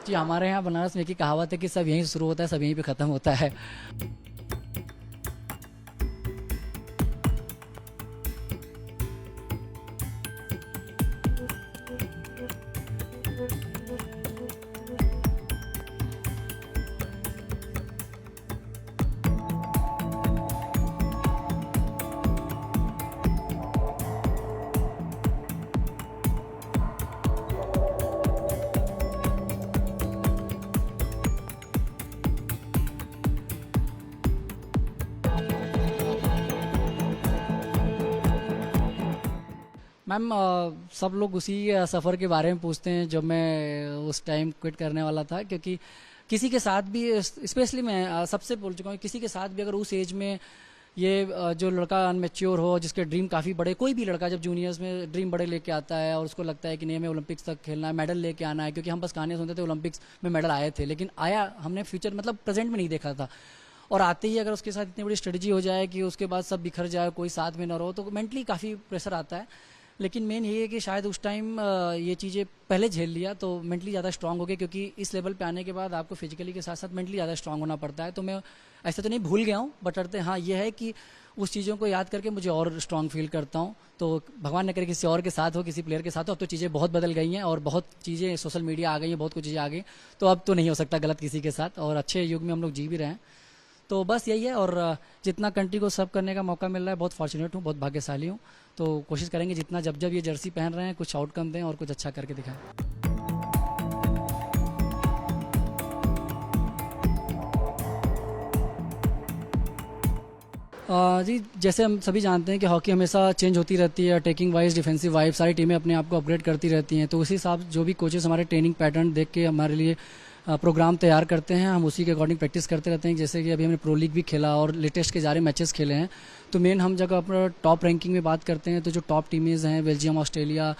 जी, हमारे यहाँ बनारस में एक ही कहावत है कि सब यहीं से शुरू होता है, सब यहीं पे ख़त्म होता है। मैम सब लोग उसी सफ़र के बारे में पूछते हैं जब मैं उस टाइम क्विट करने वाला था, क्योंकि किसी के साथ भी, स्पेशली मैं सबसे बोल चुका हूँ, किसी के साथ भी अगर उस एज में ये जो लड़का अनमेच्योर हो, जिसके ड्रीम काफ़ी बड़े, कोई भी लड़का जब जूनियर्स में ड्रीम बड़े लेके आता है और उसको लगता है कि नहीं हमें ओलंपिक्स तक खेलना है, मेडल लेके आना है, क्योंकि हम बस कहानियाँ सुनते थे ओलंपिक्स में मेडल आए थे, लेकिन आया हमने फ्यूचर मतलब प्रेजेंट में नहीं देखा था। और आते ही अगर उसके साथ इतनी बड़ी स्ट्रेटजी हो जाए कि उसके बाद सब बिखर जाए, कोई साथ में ना रहो, तो मेंटली काफ़ी प्रेशर आता है। लेकिन मेन ये है कि शायद उस टाइम ये चीज़ें पहले झेल लिया तो मेंटली ज़्यादा स्ट्रांग हो गए, क्योंकि इस लेवल पे आने के बाद आपको फिजिकली के साथ साथ मेंटली ज़्यादा स्ट्रांग होना पड़ता है। तो मैं ऐसे तो नहीं भूल गया हूँ, बट अड़ते हाँ ये है कि उस चीज़ों को याद करके मुझे और स्ट्रांग फील करता हूँ। तो भगवान न करे किसी और के साथ हो, किसी प्लेयर के साथ हो। अब तो चीज़ें बहुत बदल गई हैं और बहुत चीज़ें सोशल मीडिया आ गई हैं, बहुत कुछ चीज़ें आ गई, तो अब तो नहीं हो सकता गलत किसी के साथ, और अच्छे युग में हम लोग जी भी रहे हैं। तो बस यही है, और जितना कंट्री को सर्व करने का मौका मिल रहा है, बहुत फॉर्चुनेट हूँ, बहुत भाग्यशाली हूँ। तो कोशिश करेंगे जितना जब जब ये जर्सी पहन रहे हैं कुछ आउटकम दें और कुछ अच्छा करके दिखाएं। जी, जैसे हम सभी जानते हैं कि हॉकी हमेशा चेंज होती रहती है, अटैकिंग वाइज, डिफेंसिव वाइज, सारी टीमें अपने आप को अपग्रेड करती रहती हैं। तो उसी हिसाब जो भी कोचेस हमारे ट्रेनिंग पैटर्न देख के हमारे लिए प्रोग्राम तैयार करते हैं, हम उसी के अकॉर्डिंग प्रैक्टिस करते रहते हैं। जैसे कि अभी हमने प्रो लीग भी खेला और लेटेस्ट के सारे मैचेस खेले हैं। तो मेन हम जब अपना टॉप रैंकिंग में बात करते हैं तो जो टॉप टीमें हैं, बेल्जियम, ऑस्ट्रेलिया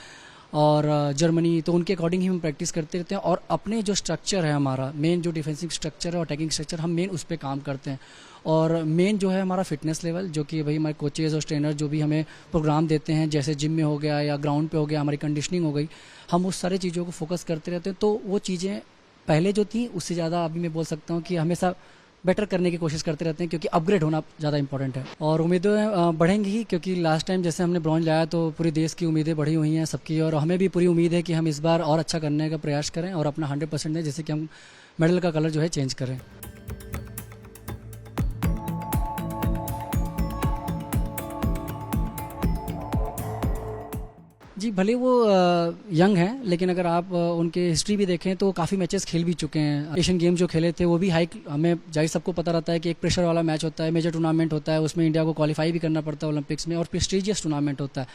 और जर्मनी, तो उनके अकॉर्डिंग ही हम प्रैक्टिस करते रहते हैं। और अपने जो स्ट्रक्चर है हमारा, मेन जो डिफेंसिव स्ट्रक्चर है और अटैकिंग स्ट्रक्चर, हम मेन उस पर काम करते हैं। और मेन जो है हमारा फिटनेस लेवल, जो कि भाई हमारे कोचेज़ और ट्रेनर जो भी हमें प्रोग्राम देते हैं, जैसे जिम में हो गया या ग्राउंड पे हो गया, हमारी कंडीशनिंग हो गई, हम उस सारी चीज़ों को फोकस करते रहते हैं। तो वो चीज़ें पहले जो थी उससे ज़्यादा अभी मैं बोल सकता हूँ कि हमेशा बेटर करने की कोशिश करते रहते हैं, क्योंकि अपग्रेड होना ज़्यादा इंपॉर्टेंट है। और उम्मीदें बढ़ेंगी ही, क्योंकि लास्ट टाइम जैसे हमने ब्रॉन्ज लाया तो पूरे देश की उम्मीदें बढ़ी हुई हैं सबकी, और हमें भी पूरी उम्मीद है कि हम इस बार और अच्छा करने का प्रयास करें और अपना 100% दें, जैसे कि हम मेडल का कलर जो है चेंज करें। जी, भले वो यंग हैं, लेकिन अगर आप उनके हिस्ट्री भी देखें तो काफ़ी मैचेस खेल भी चुके हैं। एशियन गेम जो खेले थे वो भी हाई, हमें जाहिर सबको पता रहता है कि एक प्रेशर वाला मैच होता है, मेजर टूर्नामेंट होता है, उसमें इंडिया को क्वालिफाई भी करना पड़ता है ओलंपिक्स में, और प्रेस्टीजियस टूर्नामेंट होता है।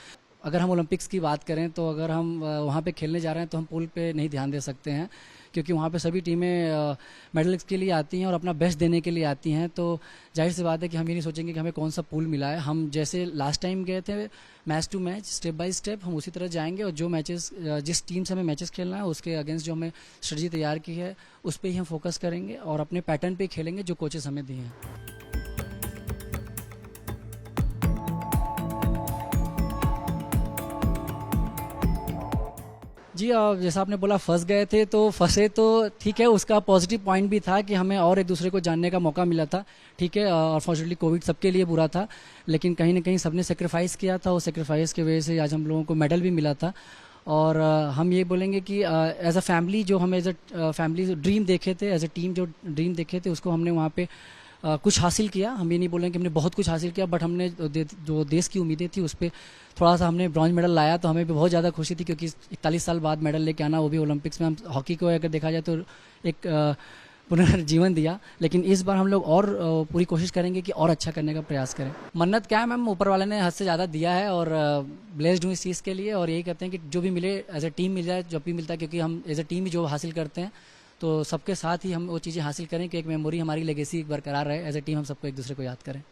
अगर हम ओलंपिक्स की बात करें तो अगर हम वहाँ पे खेलने जा रहे हैं तो हम पूल पे नहीं ध्यान दे सकते हैं, क्योंकि वहाँ पे सभी टीमें मेडल के लिए आती हैं और अपना बेस्ट देने के लिए आती हैं। तो जाहिर सी बात है कि हम ये नहीं सोचेंगे कि हमें कौन सा पूल मिला है। हम जैसे लास्ट टाइम गए थे match to match, step by step, हम उसी तरह जाएंगे, और जो मैचेस जिस टीम से हमें मैचेस खेलना है उसके अगेंस्ट जो हमें स्ट्रेटजी तैयार की है उस पर ही हम फोकस करेंगे और अपने पैटर्न पे खेलेंगे जो कोचेस हमें दिए हैं। जी, जैसा आपने बोला फंस गए थे, तो फंसे तो ठीक है, उसका पॉजिटिव पॉइंट भी था कि हमें और एक दूसरे को जानने का मौका मिला था। ठीक है, अनफॉर्चुनेटली कोविड सबके लिए बुरा था, लेकिन कहीं ना कहीं सबने सेक्रीफाइस किया था, उस सेक्रीफाइस की वजह से आज हम लोगों को मेडल भी मिला था। और हम ये बोलेंगे कि एज अ फैमिली जो हम एज अ फैमिली ड्रीम देखे थे, एज अ टीम जो ड्रीम देखे थे, उसको हमने वहाँ पे कुछ हासिल किया। हम ये नहीं बोलेंगे कि हमने बहुत कुछ हासिल किया, बट हमने जो देश की उम्मीदें थी उस पर थोड़ा सा हमने ब्रॉन्ज मेडल लाया, तो हमें भी बहुत ज़्यादा खुशी थी, क्योंकि 41 साल बाद मेडल लेके आना, वो भी ओलंपिक्स में। हम हॉकी को अगर देखा जाए तो एक पुनर्जीवन दिया, लेकिन इस बार हम लोग और पूरी कोशिश करेंगे कि और अच्छा करने का प्रयास करें। मन्नत क्या है मैम, ऊपर वाले ने हद से ज़्यादा दिया है, और ब्लेस्ड हूँ इस चीज़ के लिए, और यही कहते हैं कि जो भी मिले एज अ टीम मिल जाए, जब भी मिलता है, क्योंकि हम एज अ टीम ही जो हासिल करते हैं, तो सबके साथ ही हम वो चीज़ें हासिल करें कि एक मेमोरी, हमारी लेगेसी बरकरार रहे, एज अ टीम हम सबको एक दूसरे को याद करें।